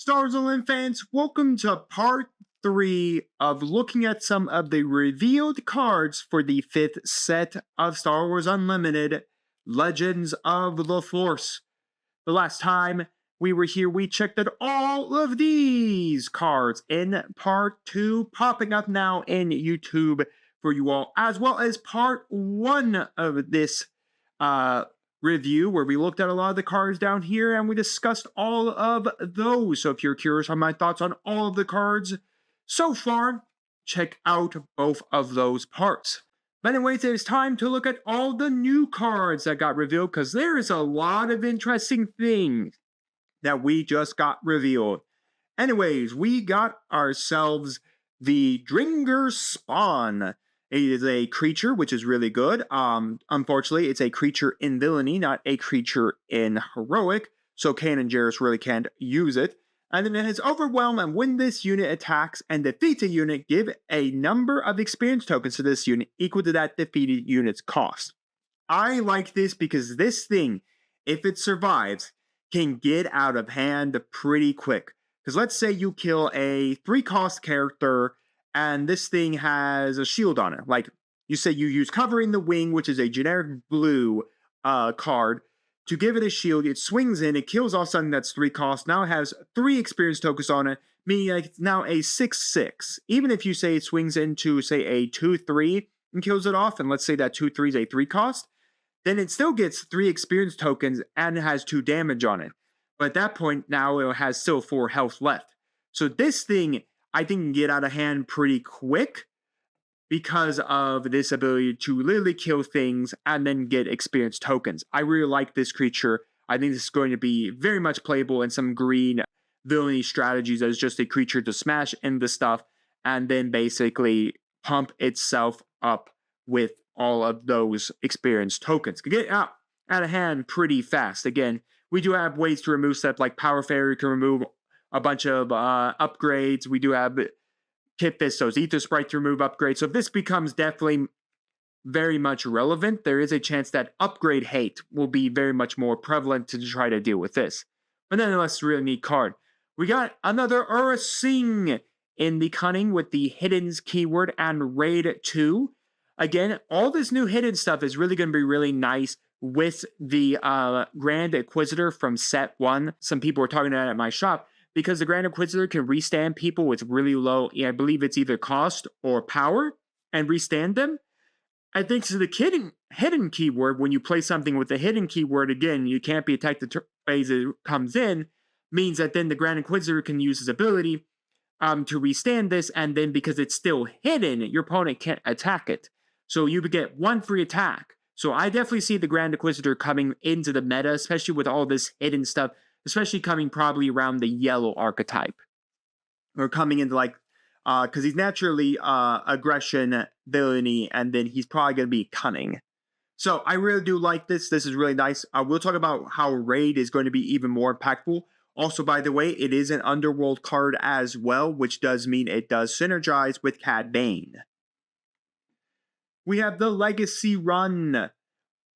Star Wars Online fans, welcome to part 3 of looking at some of the revealed cards for the 5th set of Star Wars Unlimited Legends of the Force. The last time we were here, we checked out all of these cards in part 2, popping up now in YouTube for you all, as well as part 1 of this review, where we looked at a lot of the cards down here and we discussed all of those. So if you're curious on my thoughts on all of the cards so far, check out both of those parts. But anyways, it's time to look at all the new cards that got revealed, because there is a lot of interesting things that we just got revealed. Anyways, we got ourselves the Dringer Spawn. It is a creature, which is really good. Unfortunately, it's a creature in villainy, not a creature in heroic, so Kanan and Jarrus really can't use it. And then it has Overwhelm, and when this unit attacks and defeats a unit, give a number of experience tokens to this unit equal to that defeated unit's cost. I like this because this thing, if it survives, can get out of hand pretty quick. Because let's say you kill a 3-cost character, and this thing has a shield on it. Like, you say you use Covering the Wing, which is a generic blue card, to give it a shield. It swings in, it kills off something that's 3 cost. Now it has 3 experience tokens on it, meaning like it's now a 6/6. Even if you say it swings into, say, a 2/3 and kills it off, and let's say that 2/3 is a 3 cost, then it still gets 3 experience tokens and it has 2 damage on it. But at that point, now it has still 4 health left. So this thing, I think, can get out of hand pretty quick because of this ability to literally kill things and then get experience tokens. I really like this creature. I think this is going to be very much playable in some green villainy strategies as just a creature to smash into stuff and then basically pump itself up with all of those experience tokens. Can get out of hand pretty fast. Again, we do have ways to remove stuff like Power Fairy can remove a bunch of upgrades. We do have Kit Fisto's Ether Sprite to remove upgrades. So if this becomes definitely very much relevant, there is a chance that upgrade hate will be very much more prevalent to try to deal with this. But nonetheless, a really neat card. We got another Ura Singh in the Cunning with the Hiddens keyword and Raid 2. Again, all this new hidden stuff is really going to be really nice with the Grand Inquisitor from set 1. Some people were talking about it at my shop, because the Grand Inquisitor can restand people with really low, I believe it's either cost or power, and restand them. I think so the hidden keyword, when you play something with the hidden keyword, again, you can't be attacked the phase it comes in, means that then the Grand Inquisitor can use his ability to restand this, and then because it's still hidden, your opponent can't attack it. So you would get 1 free attack. So I definitely see the Grand Inquisitor coming into the meta, especially with all this hidden stuff, especially coming probably around the yellow archetype. Or coming into like, because he's naturally aggression, villainy, and then he's probably going to be cunning. So I really do like this. This is really nice. We'll talk about how Raid is going to be even more impactful. Also, by the way, it is an Underworld card as well, which does mean it does synergize with Cad Bane. We have the Legacy Run.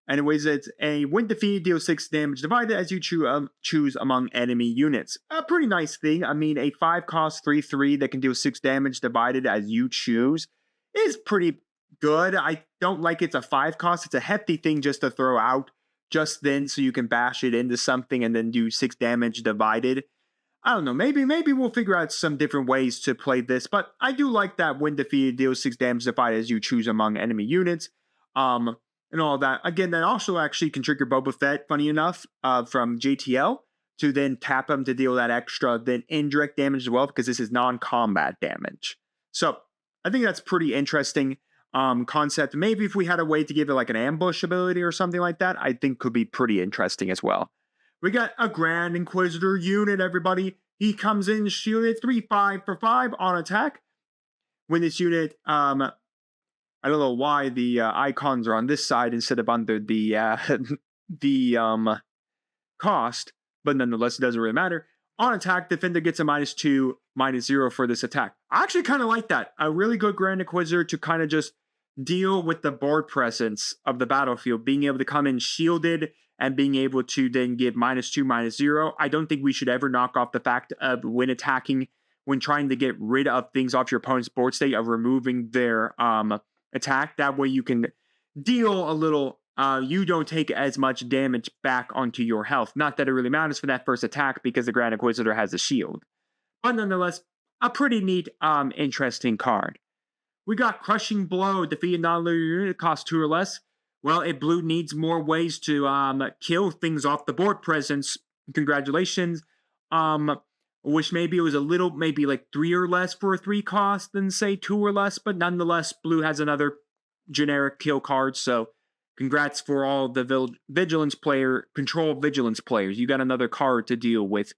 Anyways, it's a when defeated, deal 6 damage divided as you choose among enemy units. A pretty nice thing. I mean, a 5-cost 3/3 that can deal 6 damage divided as you choose is pretty good. I don't like it's a 5-cost. It's a hefty thing just to throw out just then so you can bash it into something and then do 6 damage divided. I don't know. Maybe we'll figure out some different ways to play this, but I do like that when defeated, deal 6 damage divided as you choose among enemy units. And all that. Again, that also actually can trigger Boba Fett, funny enough, from JTL, to then tap him to deal that extra, then indirect damage as well, because this is non-combat damage. So, I think that's pretty interesting concept. Maybe if we had a way to give it like an ambush ability or something like that, I think could be pretty interesting as well. We got a Grand Inquisitor unit, everybody. He comes in shielded 3/5 for 5 on attack. When this unit, I don't know why the icons are on this side instead of under the cost, but nonetheless, it doesn't really matter. On attack, defender gets a -2, -0 for this attack. I actually kind of like that. A really good Grand Inquisitor to kind of just deal with the board presence of the battlefield, being able to come in shielded and being able to then give -2, -0. I don't think we should ever knock off the fact of when attacking, when trying to get rid of things off your opponent's board state, of removing their attack. That way you can deal a little, you don't take as much damage back onto your health. Not that it really matters for that first attack because the Grand Inquisitor has a shield. But nonetheless, a pretty neat, interesting card. We got Crushing Blow. Defeat a non-lethal unit, cost 2 or less. Well, if blue needs more ways to kill things off the board presence, congratulations. Wish maybe it was a little, maybe like 3 or less for a 3 cost than say 2 or less, but nonetheless, blue has another generic kill card, so congrats for all the vigilance player, control vigilance players. You got another card to deal with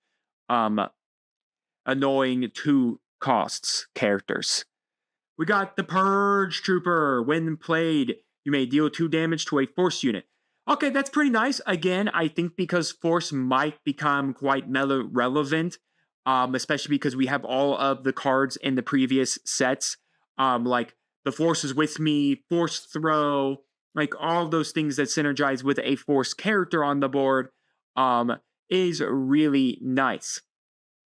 annoying 2 costs characters. We got the Purge Trooper. When played, you may deal 2 damage to a force unit. Okay, that's pretty nice. Again, I think because force might become quite meta relevant, especially because we have all of the cards in the previous sets, like the Force is with me, Force Throw, like all those things that synergize with a force character on the board, is really nice.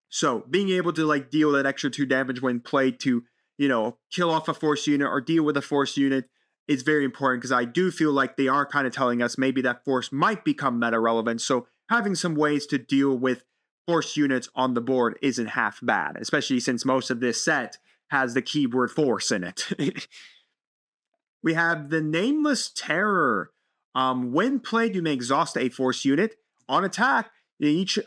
So being able to like deal that extra 2 damage when played to, you know, kill off a force unit or deal with a force unit is very important, because I do feel like they are kind of telling us maybe that force might become meta relevant. So having some ways to deal with force units on the board isn't half bad, especially since most of this set has the keyword force in it. We have the Nameless Terror. When played, you may exhaust a force unit. On attack, each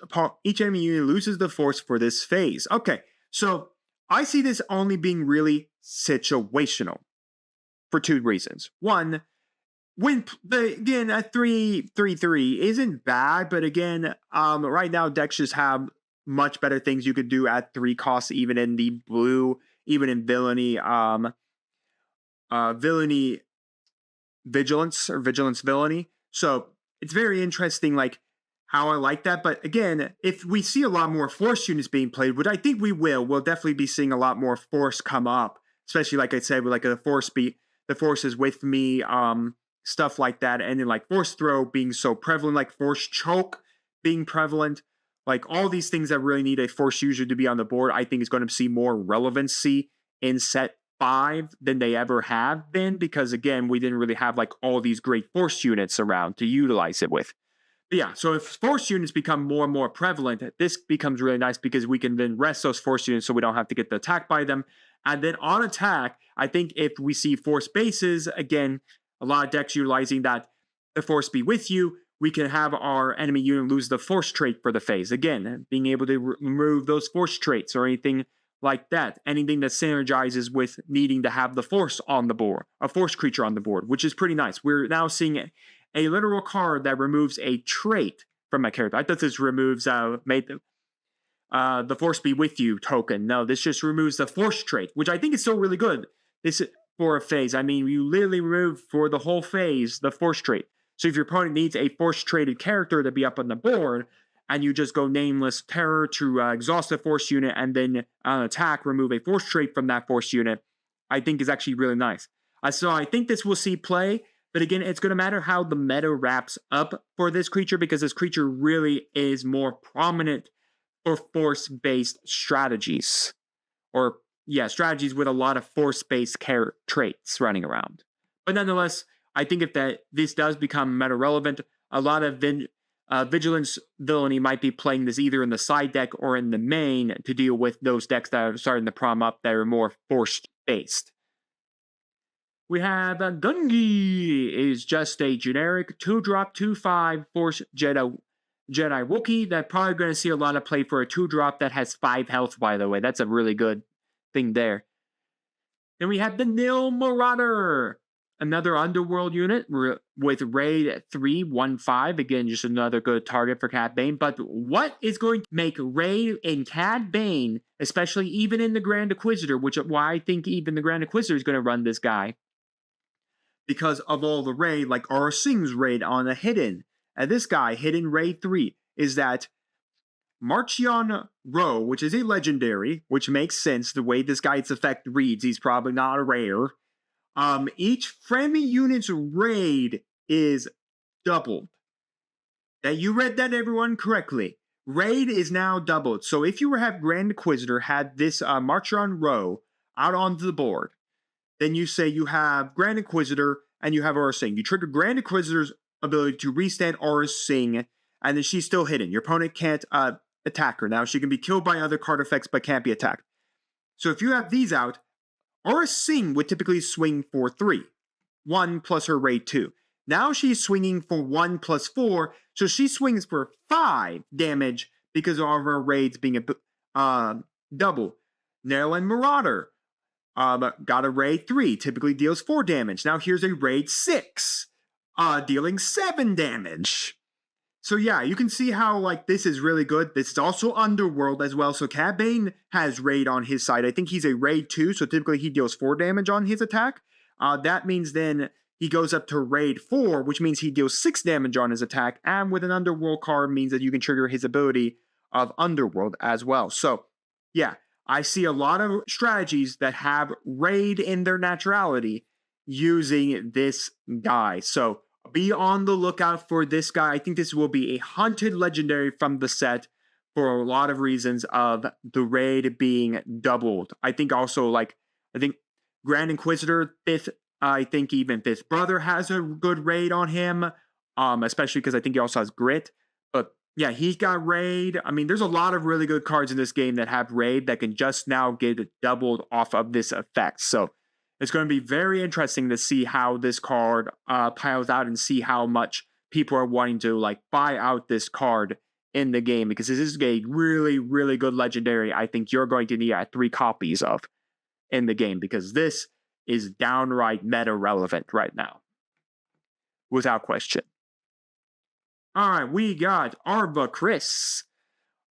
enemy unit loses the force for this phase. Okay, so I see this only being really situational for 2 reasons. One, again, a 3/3/3 isn't bad, but again, right now decks just have much better things you could do at 3 costs, even in the blue, even in villainy, villainy vigilance or vigilance villainy. So it's very interesting, like how I like that. But again, if we see a lot more force units being played, which I think we will, we'll definitely be seeing a lot more force come up, especially like I said, with like the force is with me, stuff like that, and then like Force Throw being so prevalent, like Force Choke being prevalent, like all these things that really need a force user to be on the board, I think is going to see more relevancy in set 5 than they ever have been, because again, we didn't really have like all these great force units around to utilize it with. But yeah, so if force units become more and more prevalent, this becomes really nice because we can then rest those force units so we don't have to get attacked by them. And then on attack, I think if we see force bases, again, a lot of decks utilizing that the force be with you, we can have our enemy unit lose the force trait for the phase. Again, being able to remove those force traits or anything like that. Anything that synergizes with needing to have the force on the board, a force creature on the board, which is pretty nice. We're now seeing a literal card that removes a trait from my character. I thought this removes the Force Be With You token. No, this just removes the force trait, which I think is still really good. This for a phase. I mean, you literally remove for the whole phase the force trait. So if your opponent needs a force traded character to be up on the board, and you just go Nameless Terror to exhaust a force unit and then on attack remove a force trait from that force unit, I think is actually really nice. So I think this will see play, but again, it's going to matter how the meta wraps up for this creature, because this creature really is more prominent for force-based strategies. Or, yeah, strategies with a lot of force-based traits running around. But nonetheless, I think if this does become meta-relevant, a lot of Vigilance Villainy might be playing this either in the side deck or in the main to deal with those decks that are starting to prom up that are more force-based. We have Gungi is just a generic 2-drop, 2/5 Force Jedi Wookiee that probably going to see a lot of play for a 2-drop that has 5 health, by the way. That's a really good thing there. Then we have the Nil Marauder, another Underworld unit with Raid 3/1/5. Again, just another good target for Cad Bane. But what is going to make Raid and Cad Bane, especially even in the Grand Inquisitor, which why I think even the Grand Inquisitor is going to run this guy, because of all the raid, like Aura Singh's raid on a hidden. And this guy, hidden raid 3, is that Marchion Ro, which is a legendary, which makes sense the way this guy's effect reads. He's probably not a rare. Each friendly unit's raid is doubled. That you read that, everyone, correctly. Raid is now doubled. So if you have Grand Inquisitor had this Marcher on row out onto the board, then you say you have Grand Inquisitor and you have Aura Sing. You trigger Grand Inquisitor's ability to restand Aura Sing, and then she's still hidden. Your opponent can't attack her. Now, she can be killed by other card effects, but can't be attacked. So if you have these out, Aura Sing would typically swing for 3. 1 plus her raid 2. Now she's swinging for 1 plus 4, so she swings for 5 damage because of her raids being double. Nail and Marauder got a raid 3, typically deals 4 damage. Now here's a raid 6, dealing 7 damage. So yeah, you can see how like this is really good. This is also Underworld as well, so Cad Bane has raid on his side. I think he's a raid 2, so typically he deals 4 damage on his attack. That means then he goes up to raid 4, which means he deals 6 damage on his attack, and with an Underworld card means that you can trigger his ability of Underworld as well. So, yeah, I see a lot of strategies that have raid in their naturality using this guy. So, be on the lookout for this guy. I think this will be a hunted legendary from the set for a lot of reasons of the raid being doubled. I think also, Grand Inquisitor 5th, I think even 5th Brother has a good raid on him, especially because I think he also has Grit. But yeah, he's got raid. I mean, there's a lot of really good cards in this game that have raid that can just now get doubled off of this effect. So it's going to be very interesting to see how this card piles out and see how much people are wanting to like buy out this card in the game, because this is a really, really good legendary I think you're going to need 3 copies of in the game, because this is downright meta relevant right now, without question. All right, we got 𝐒𝐓𝐾𝐄.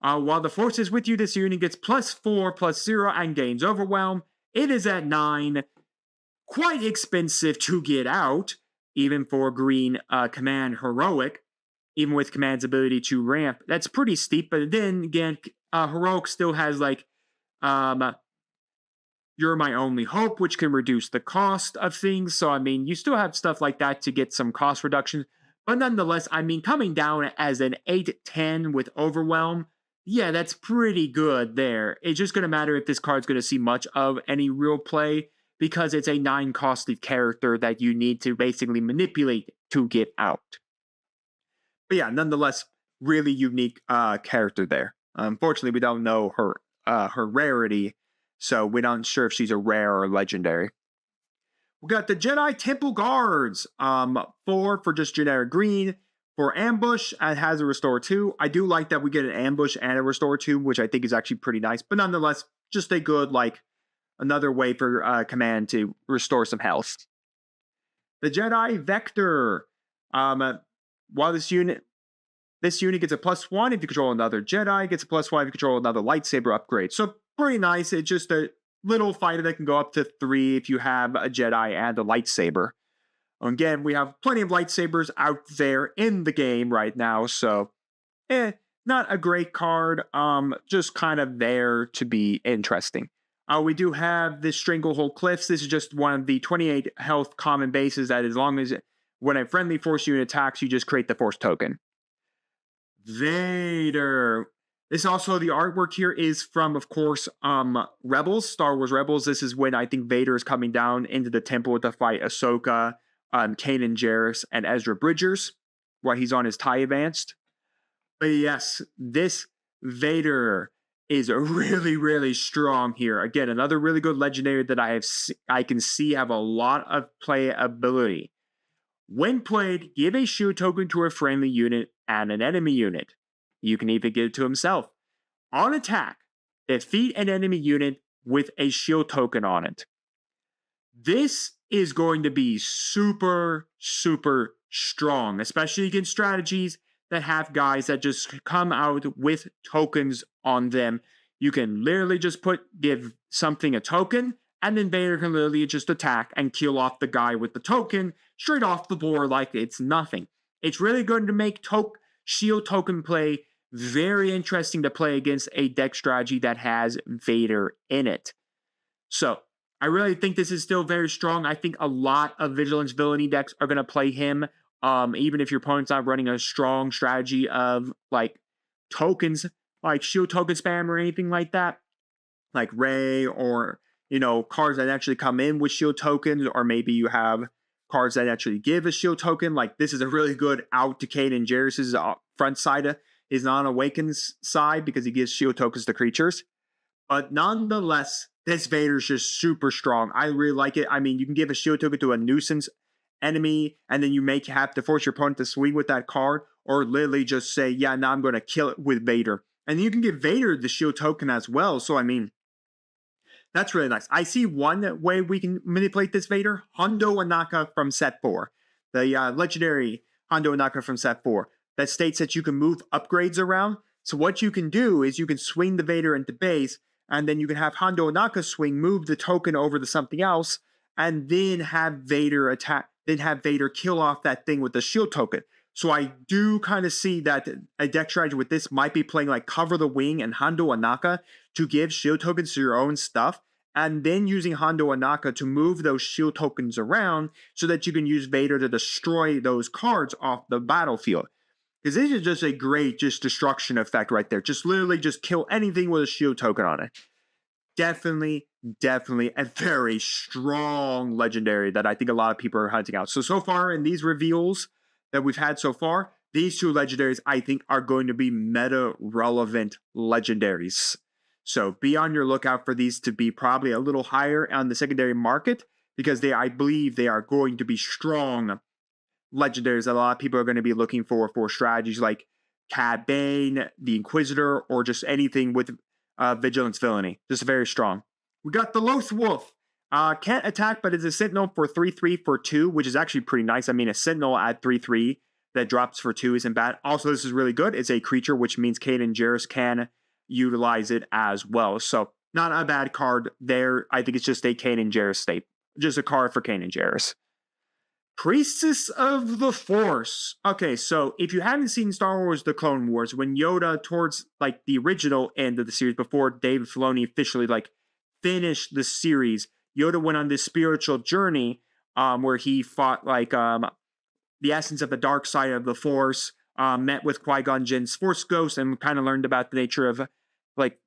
While the force is with you, this unit gets +4/+0 and gains Overwhelm. It is at 9. Quite expensive to get out, even for green command heroic. Even with command's ability to ramp, that's pretty steep. But then again, heroic still has like You're My Only Hope, which can reduce the cost of things. So, I mean, you still have stuff like that to get some cost reduction. But nonetheless, I mean, coming down as an 8/10 with Overwhelm, yeah, that's pretty good there. It's just going to matter if this card's going to see much of any real play, because it's a 9-costed character that you need to basically manipulate to get out. But yeah, nonetheless, really unique character there. Unfortunately, we don't know her rarity, so we're not sure if she's a rare or legendary. We got the Jedi Temple Guards. 4 for just generic green. For Ambush, it has a Restore 2. I do like that we get an Ambush and a Restore 2, which I think is actually pretty nice. But nonetheless, just a good, another way for command to restore some health. The Jedi Vector. While this unit gets a +1 if you control another Jedi, gets a +1 if you control another lightsaber upgrade. So pretty nice. It's just a little fighter that can go up to 3 if you have a Jedi and a lightsaber. Again, we have plenty of lightsabers out there in the game right now, so not a great card. Just kind of there to be interesting. We do have this Stranglehold Cliffs. This is just one of the 28 health common bases that as long as when a friendly force unit attacks, you just create the force token. Vader. This also, the artwork here is from, of course, Rebels, Star Wars Rebels. This is when I think Vader is coming down into the temple to fight Ahsoka, Kanan Jarrus, and Ezra Bridgers, while he's on his TIE Advanced. But yes, this Vader is really, really strong here. Again, another really good legendary that I can see have a lot of playability. When played, give a shield token to a friendly unit and an enemy unit. You can even give it to himself. On attack, defeat an enemy unit with a shield token on it. This is going to be super, super strong, especially against strategies that have guys that just come out with tokens on them. You can literally just give something a token, and then Vader can literally just attack and kill off the guy with the token straight off the board like it's nothing. It's really going to make shield token play very interesting to play against a deck strategy that has Vader in it. So, I really think this is still very strong. I think a lot of Vigilance Villainy decks are going to play him. Even if your opponent's not running a strong strategy of like tokens, like shield token spam or anything like that, like Ray or, cards that actually come in with shield tokens, or maybe you have cards that actually give a shield token. Like this is a really good out to Kaden Jarrus's front side is non-awakened side because he gives shield tokens to creatures. But nonetheless, this Vader's just super strong. I really like it. I mean, you can give a shield token to a nuisance enemy, and then you have to force your opponent to swing with that card, or literally just say, yeah, now I'm going to kill it with Vader. And you can give Vader the shield token as well. So, I mean, that's really nice. I see one way we can manipulate this Vader. Hondo Anaka from set 4. The legendary Hondo Anaka from set 4. That states that you can move upgrades around. So what you can do is you can swing the Vader into base, and then you can have Hondo Anaka swing, move the token over to something else, and then have Vader attack, then have Vader kill off that thing with the shield token. So I do kind of see that a deck strategy with this might be playing like Cover the Wing and Hondo Anaka to give shield tokens to your own stuff, and then using Hondo Anaka to move those shield tokens around so that you can use Vader to destroy those cards off the battlefield. Because this is just a great destruction effect right there. Just literally just kill anything with a shield token on it. Definitely a very strong legendary that I think a lot of people are hunting out. So far in these reveals that we've had so far, these two legendaries I think are going to be meta-relevant legendaries. So be on your lookout for these to be probably a little higher on the secondary market because I believe they are going to be strong legendaries that a lot of people are going to be looking for strategies like Cad Bane, the Inquisitor, or just anything with Vigilance Villainy. Just very strong. We got the Loth Wolf. Can't attack, but it's a Sentinel for 3/3 for 2, which is actually pretty nice. I mean, a Sentinel at 3/3 that drops for 2 isn't bad. Also, this is really good. It's a creature, which means Kaden Jarrus can utilize it as well. So, not a bad card there. I think it's just a Kaden Jarrus state. Just a card for Kaden Jarrus. Priestess of the Force. Okay, so if you haven't seen Star Wars The Clone Wars, when Yoda, towards like the original end of the series, before David Filoni officially like finished the series, Yoda went on this spiritual journey where he fought like the essence of the dark side of the Force, met with Qui-Gon Jinn's Force Ghost, and kind of learned about the nature of like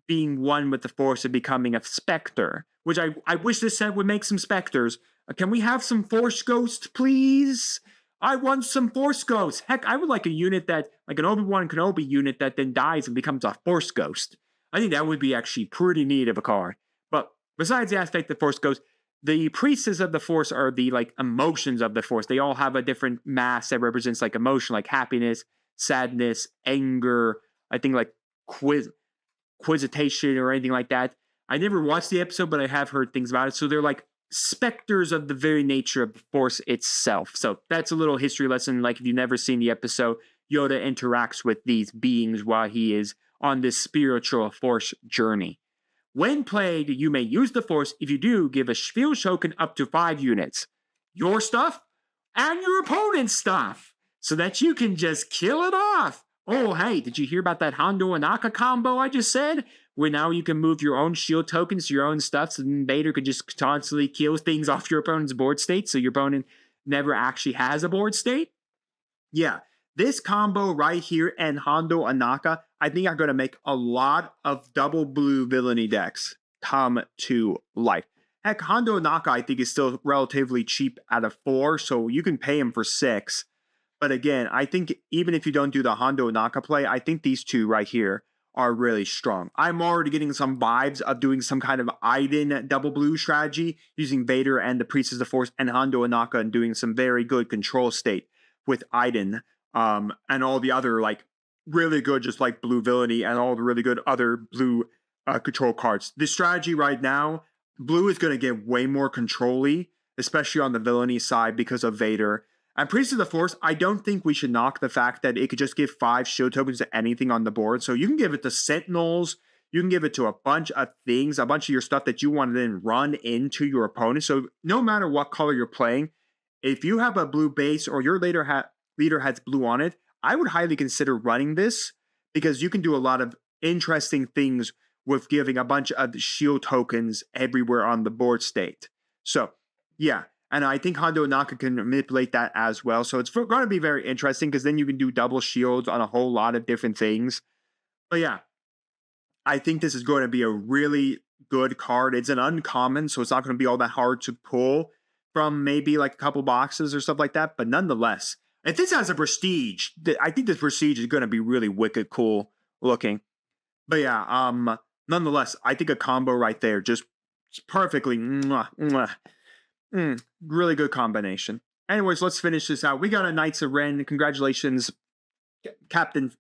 being one with the Force and becoming a Spectre, which I wish this set would make some Spectres. Can we have some Force Ghost, please? I want some Force Ghost. Heck, I would like a unit that, like an Obi-Wan Kenobi unit that then dies and becomes a Force Ghost. I think that would be actually pretty neat of a card. But besides the aspect of Force Ghost, the Priestess of the Force are the like emotions of the Force. They all have a different mass that represents like emotion, like happiness, sadness, anger, I think like quizzitation or anything like that. I never watched the episode, but I have heard things about it. So they're like specters of the very nature of the Force itself. So that's a little history lesson. Like if you've never seen the episode, Yoda interacts with these beings while he is on this spiritual Force journey. When played, you may use the Force. If you do, give a field token up to 5 units. Your stuff and your opponent's stuff. So that you can just kill it off. Oh, hey, did you hear about that Hondo Anaka combo I just said? Where now you can move your own shield tokens to your own stuff, so then Vader could just constantly kill things off your opponent's board state, so your opponent never actually has a board state? Yeah, this combo right here and Hondo Anaka, I think are going to make a lot of double blue villainy decks come to life. Heck, Hondo Anaka I think is still relatively cheap at a 4, so you can pay him for 6. But again, I think even if you don't do the Hondo Anaka play, I think these two right here are really strong. I'm already getting some vibes of doing some kind of Iden double blue strategy using Vader and the Priestess of the Force and Hondo Anaka and doing some very good control state with Iden and all the other like really good just like blue villainy and all the really good other blue control cards. This strategy right now, blue is going to get way more control-y, especially on the villainy side because of Vader. And Priest of the Force, I don't think we should knock the fact that it could just give 5 shield tokens to anything on the board. So you can give it to Sentinels, you can give it to a bunch of things, a bunch of your stuff that you want to then run into your opponent. So no matter what color you're playing, if you have a blue base or your leader has blue on it, I would highly consider running this because you can do a lot of interesting things with giving a bunch of shield tokens everywhere on the board state. So, yeah. And I think Hondo Ohnaka can manipulate that as well. So it's going to be very interesting because then you can do double shields on a whole lot of different things. But yeah, I think this is going to be a really good card. It's an uncommon, so it's not going to be all that hard to pull from maybe like a couple boxes or stuff like that. But nonetheless, if this has a prestige, I think this prestige is going to be really wicked cool looking. But yeah, nonetheless, I think a combo right there just perfectly really good combination. Anyways, let's finish this out. We got a Knights of Ren. Congratulations, Captain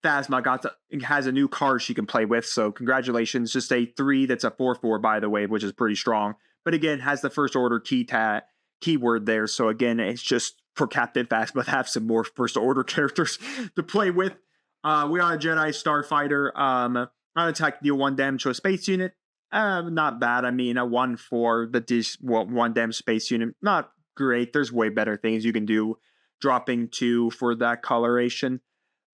Phasma has a new card she can play with. So congratulations. Just a 3 that's a 4/4, by the way, which is pretty strong. But again, has the first order keyword there. So again, it's just for Captain Phasma to have some more first order characters to play with. We got a Jedi Starfighter. On attack, deal 1 damage to a space unit. Not bad. I mean, a 1/4, the 1 damage space unit. Not great. There's way better things you can do. Dropping 2 for that coloration.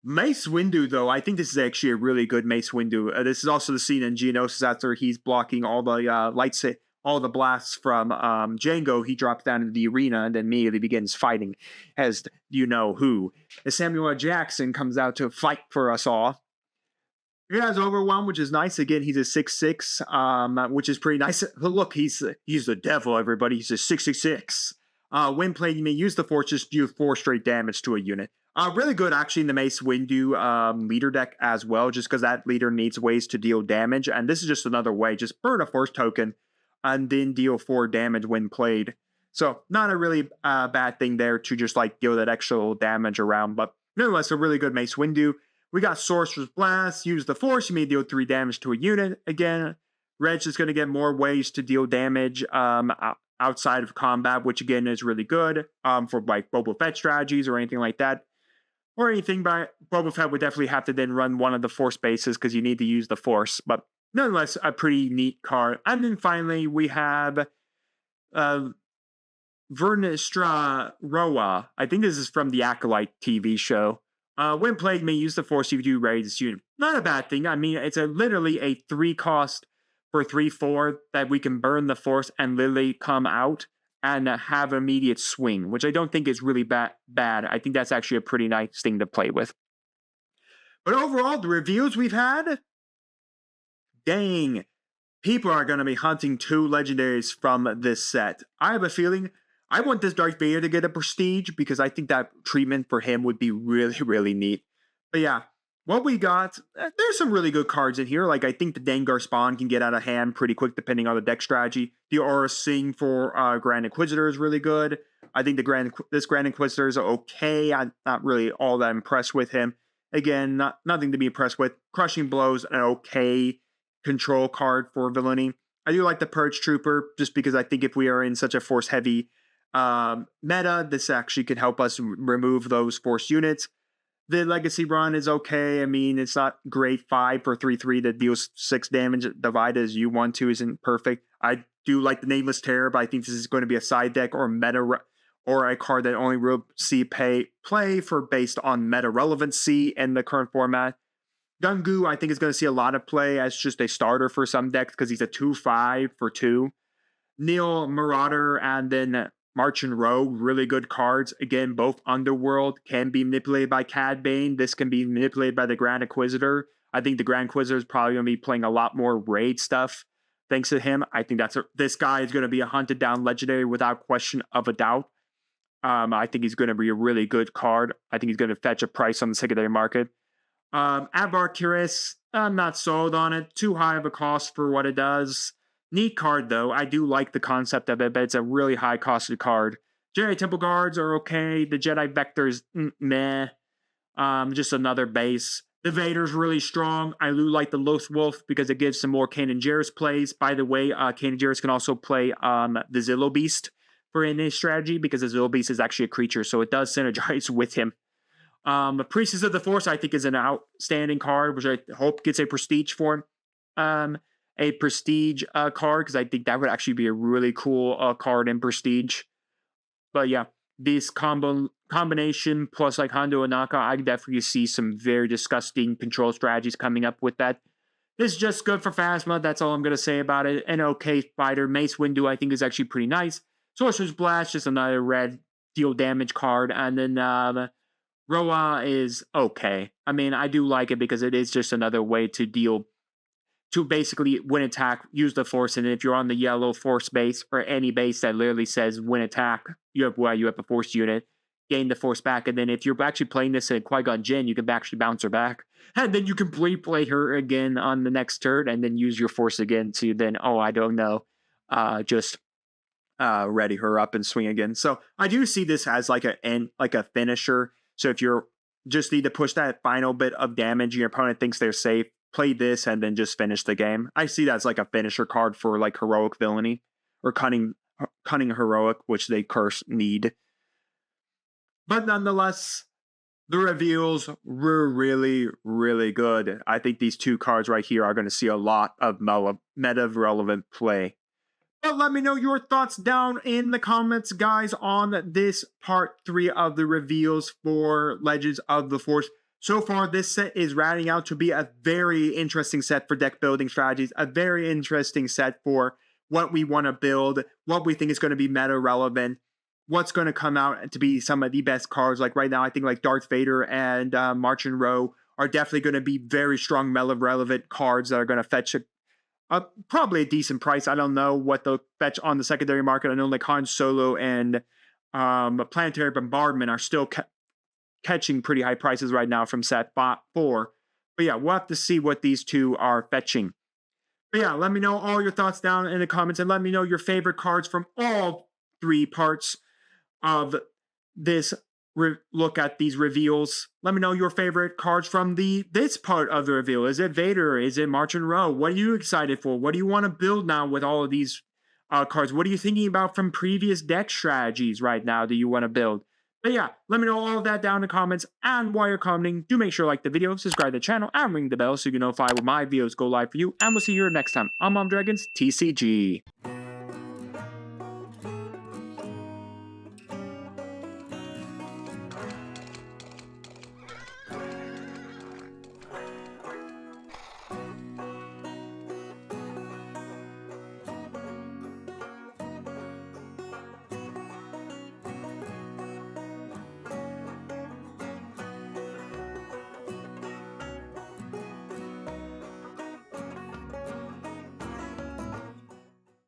Mace Windu, though, I think this is actually a really good Mace Windu. This is also the scene in Geonosis after he's blocking all the all the blasts from Jango. He drops down into the arena and then immediately begins fighting as you know who. As Samuel L. Jackson comes out to fight for us all. He has Overwhelm, which is nice. Again, he's a 6/6, which is pretty nice. Look, he's the devil, everybody. He's a 6/6. When played, you may use the Force, just do 4 straight damage to a unit. Really good, actually, in the Mace Windu leader deck as well, just because that leader needs ways to deal damage. And this is just another way. Just burn a Force token and then deal 4 damage when played. So, not a really bad thing there to just, like, deal that extra damage around. But, nonetheless, a really good Mace Windu. We got Sorcerer's Blast. Use the Force. You may deal 3 damage to a unit. Again, Reg is going to get more ways to deal damage outside of combat, which, again, is really good for, like, Boba Fett strategies or anything like that. Or anything, but Boba Fett would definitely have to then run one of the Force bases because you need to use the Force. But nonetheless, a pretty neat card. And then finally, we have Vernistra Roa. I think this is from the Acolyte TV show. When played, may use the Force if you do raid this unit. Not a bad thing. I mean, it's literally a 3 cost for 3/4 that we can burn the Force and literally come out and have immediate swing, which I don't think is really bad. I think that's actually a pretty nice thing to play with. But overall, the reviews we've had, dang, people are going to be hunting 2 legendaries from this set. I have a feeling I want this Darth Vader to get a prestige because I think that treatment for him would be really, really neat. But yeah, what we got, there's some really good cards in here. Like, I think the Dengar Spawn can get out of hand pretty quick depending on the deck strategy. The Aura Sing for Grand Inquisitor is really good. I think this Grand Inquisitor is okay. I'm not really all that impressed with him. Again, nothing to be impressed with. Crushing Blows, an okay control card for villainy. I do like the Purge Trooper just because I think if we are in such a Force-heavy meta, this actually could help us remove those Force units. The Legacy run is okay. I mean, it's not great. 5 for 3/3 that deals 6 damage. Divide as you want to isn't perfect. I do like the Nameless Terror, but I think this is going to be a side deck or meta or a card that only will see play for based on meta relevancy in the current format. Gungu, I think, is going to see a lot of play as just a starter for some decks because he's a 2/5 for 2. Neil Marauder and then March and Rogue, really good cards. Again, both Underworld can be manipulated by Cad Bane. This can be manipulated by the Grand Inquisitor. I think the Grand Inquisitor is probably going to be playing a lot more raid stuff thanks to him. I think this guy is going to be a hunted down legendary without question of a doubt. I think he's going to be a really good card. I think he's going to fetch a price on the secondary market. Avar Kiris, I'm not sold on it. Too high of a cost for what it does. Neat card, though. I do like the concept of it, but it's a really high-costed card. Jedi Temple Guards are okay. The Jedi Vectors, meh. Just another base. The Vader's really strong. I do like the Loth Wolf because it gives some more Kanan Jarrus plays. By the way, Kanan Jarrus can also play the Zillo Beast for any strategy because the Zillo Beast is actually a creature, so it does synergize with him. Priestess of the Force, I think, is an outstanding card, which I hope gets a prestige for him. A prestige card, because I think that would actually be a really cool card in prestige. But yeah, this combination plus like Hondo Ohnaka, I definitely see some very disgusting control strategies coming up with that. This is just good for Phasma. That's all I'm going to say about it. An okay fighter. Mace Windu, I think, is actually pretty nice. Sorcerer's Blast, just another red deal damage card. And then Roa is okay. I mean, I do like it because it is just another way to deal, to basically win attack, use the force. And if you're on the yellow force base or any base that literally says win attack, you have a force unit, gain the force back. And then if you're actually playing this in Qui-Gon Jinn, you can actually bounce her back. And then you can replay her again on the next turn and then use your force again to then, I don't know, just ready her up and swing again. So I do see this as like a finisher. So if you're just need to push that final bit of damage, your opponent thinks they're safe, play this and then just finish the game. I see that as like a finisher card for like heroic villainy or cunning heroic, which they curse need. But nonetheless, the reveals were really, really good. I think these two cards right here are going to see a lot of meta-relevant play. But let me know your thoughts down in the comments, guys, on this part 3 of the reveals for Legends of the Force. So far, this set is rounding out to be a very interesting set for deck building strategies, a very interesting set for what we want to build, what we think is going to be meta-relevant, what's going to come out to be some of the best cards. Like right now, I think like Darth Vader and March and Row are definitely going to be very strong meta-relevant cards that are going to fetch probably a decent price. I don't know what they'll fetch on the secondary market. I know like Han Solo and Planetary Bombardment are still catching pretty high prices right now from set 4. But yeah, we'll have to see what these two are fetching. But yeah, let me know all your thoughts down in the comments and let me know your favorite cards from all 3 parts of this look at these reveals. Let me know your favorite cards from this part of the reveal. Is it Vader? Is it March and Row? What are you excited for? What do you want to build now with all of these cards? What are you thinking about from previous deck strategies right now that you want to build? But yeah, let me know all of that down in the comments. And while you're commenting, do make sure to like the video, subscribe to the channel, and ring the bell so you can notify when my videos go live for you. And we'll see you next time. I'm Mom Dragons, TCG.